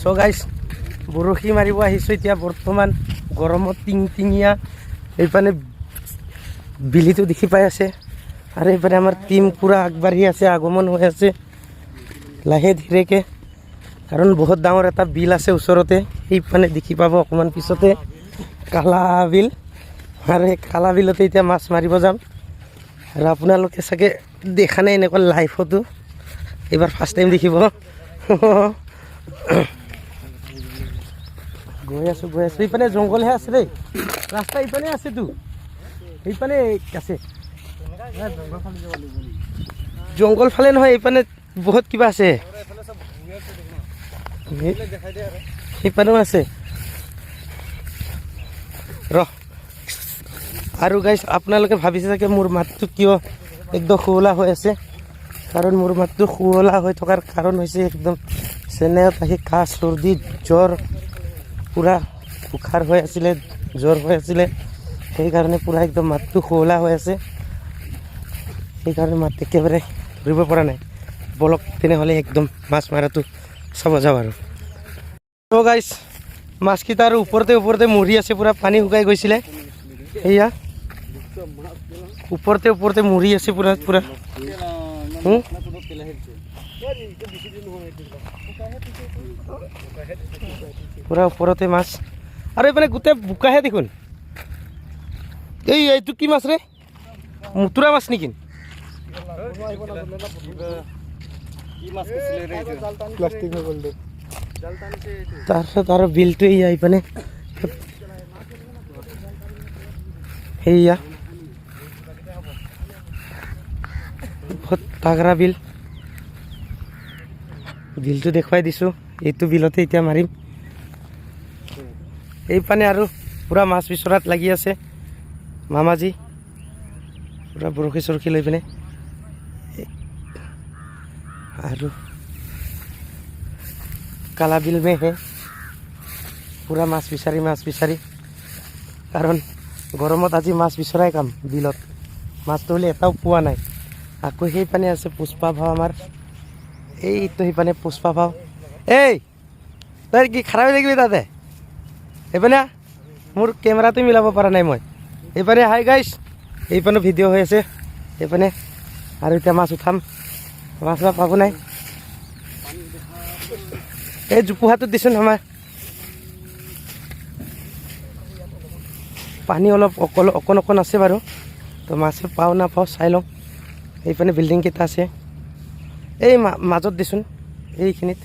চ' গাইছ বৰশী মাৰিব আহিছোঁ এতিয়া বৰ্তমান গৰমত টিঙিয়া এইপানে বিলিটো দেখি পাই আছে আৰু এইপানে আমাৰ টিম পূৰা আগবাঢ়ি আছে আগমন হৈ আছে লাহে ধীৰেকৈ কাৰণ বহুত ডাঙৰ এটা বিল আছে ওচৰতে সেইপানে দেখি পাব অকণমান পিছতে কালা বিল আৰু সেই কালা বিলতে এতিয়া মাছ মাৰিব যাম আৰু আপোনালোকে চাগে দেখা নাই এনেকুৱা লাইফতো এইবাৰ ফাৰ্ষ্ট টাইম দেখিব গৈ আছোঁ এইপানে জংঘলহে আছে দেই ৰাস্তা এইপানে আছেতো এইপানে আছে জংঘল ফালে নহয় এইপানে বহুত কিবা আছে সেইপানেও আছে আৰু গাইছ আপোনালোকে ভাবিছে চাগে মোৰ মাতটো কিয় একদম শুৱলা হৈ আছে কাৰণ মোৰ মাতটো শুৱলা হৈ থকাৰ কাৰণ হৈছে একদম চেন্নাইত আহি কাহ চৰ্দি জ্বৰ পূৰা বুখাৰ হৈ আছিলে জ্বৰ হৈ আছিলে সেইকাৰণে পূৰা একদম মাতটো শুৱলা হৈ আছে সেইকাৰণে মাত একেবাৰে ধৰিব পৰা নাই বলক তেনেহ'লে একদম মাছ মাৰাটো চাব যাওঁ আৰু ত' গাইছ মাছকেইটা আৰু ওপৰতে মৰি আছে পূৰা পানী শুকাই গৈছিলে সেয়া ওপৰতে মৰি আছে পূৰা পূৰা ওপৰতে মাছ আৰু এইপিনে গোটেই বোকাহে দেখোন এইটো কি মাছ ৰে মুতুৰা মাছ নেকি তাৰপিছত আৰু বিলটো আহি পানে সেয়া বহুত তাগৰা বিলটো দেখুৱাই দিছোঁ এইটো বিলতে এতিয়া মাৰিম এইপানে আৰু পূৰা মাছ বিচৰাত লাগি আছে মামাজী পূৰা বৰশী চৰশী লৈ পিনে আৰু কালা বিল মেহে পূৰা মাছ বিচাৰি কাৰণ গৰমত আজি মাছ বিচৰাই কাম বিলত মাছটো হ'লে এটাও পোৱা নাই আকৌ সেইপানে আছে পুষ্পা ভাও আমাৰ এইটো সেইপানে পুষ্পা ভাও তই কি খাৰাপ হৈ থাকিবি তাতে এইপানে মোৰ কেমেৰাটো মিলাব পৰা নাই মই এইপানে হাই গাইছ এইপানে ভিডিঅ' হৈ আছে এইপানে আৰু এতিয়া মাছ উঠাম মাছ পাব নাই এই জোপোহাটোত দিছোঁ আমাৰ পানী অলপ অকণ আছে বাৰু তো মাছে পাওঁ নাপাওঁ চাই লওঁ এইপানে বিল্ডিংকেইটা আছে এই মাজত দিচোন এইখিনিত